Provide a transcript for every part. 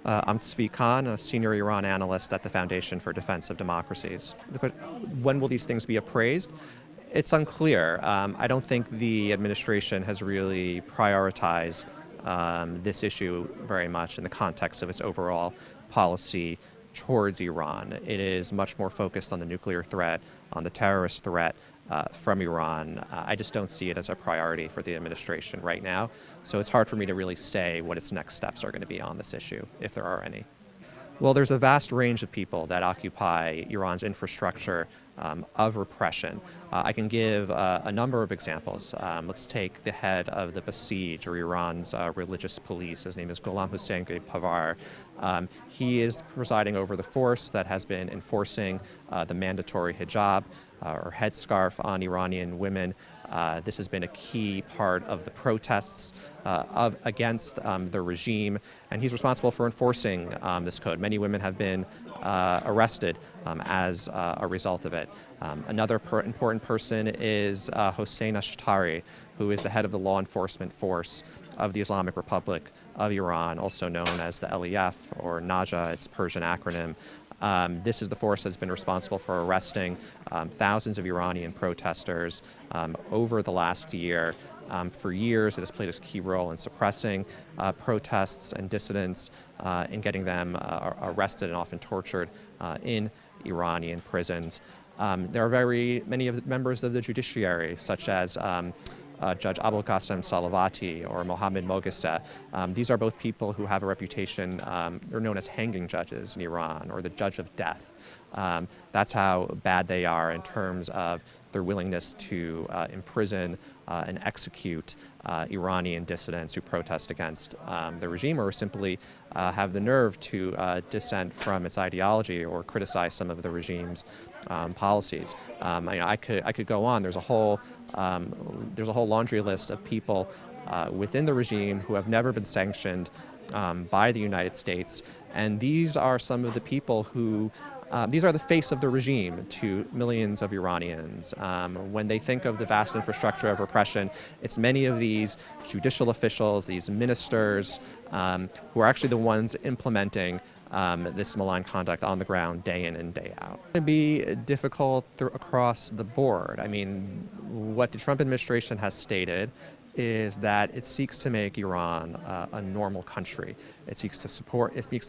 I'm Tzvi Khan, a senior Iran analyst at the Foundation for Defense of Democracies. When will these things be appraised? It's unclear. I don't think the administration has really prioritized this issue very much in the context of its overall policy towards Iran. It is much more focused on the nuclear threat, on the terrorist threat from Iran. I just don't see it as a priority for the administration right now. So it's hard for me to really say what its next steps are going to be on this issue, if there are any. Well, there's a vast range of people that occupy Iran's infrastructure of repression. I can give a number of examples. Let's take the head of the Basij, or Iran's religious police. His name is Gholam Hossein Pavar. He is presiding over the force that has been enforcing the mandatory hijab, or headscarf, on Iranian women. This has been a key part of the protests against the regime, and he's responsible for enforcing this code. Many women have been arrested as a result of it. Another important person is Hossein Ashtari, who is the head of the law enforcement force of the Islamic Republic of Iran, also known as the LEF, or Naja, its Persian acronym. This is the force that's been responsible for arresting thousands of Iranian protesters over the last year. For years, it has played a key role in suppressing protests and dissidents, in getting them arrested and often tortured in Iranian prisons. There are very many of the members of the judiciary, such as Judge Abul Qasim Salavati or Mohammad Moghazeh. These are both people who have a reputation. They're known as hanging judges in Iran, or the judge of death. That's how bad they are in terms of their willingness to imprison and execute Iranian dissidents who protest against the regime, or simply have the nerve to dissent from its ideology or criticize some of the regime's policies. I could go on. There's a whole laundry list of people within the regime who have never been sanctioned by the United States, and these are some of the people who these are the face of the regime to millions of Iranians. When they think of the vast infrastructure of repression, it's many of these judicial officials, these ministers, who are actually the ones implementing this malign conduct on the ground day in and day out. It's going to be difficult across the board. I mean, what the Trump administration has stated is that it seeks to make Iran a normal country. It seeks to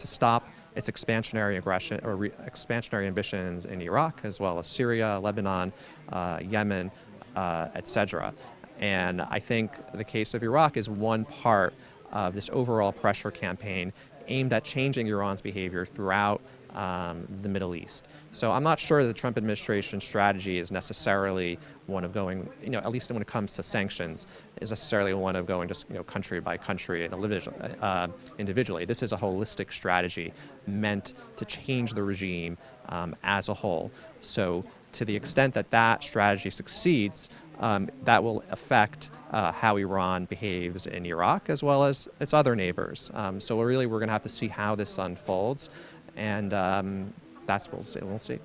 stop its expansionary aggression or expansionary ambitions in Iraq, as well as Syria, Lebanon, Yemen, etc. And I think the case of Iraq is one part of this overall pressure campaign aimed at changing Iran's behavior throughout the Middle East. So I'm not sure the Trump administration strategy is necessarily one of going, at least when it comes to sanctions, is necessarily one of going just, country by country and individually. This is a holistic strategy meant to change the regime as a whole. So to the extent that that strategy succeeds, that will affect how Iran behaves in Iraq as well as its other neighbors. So we're going to have to see how this unfolds, and that's what we'll see.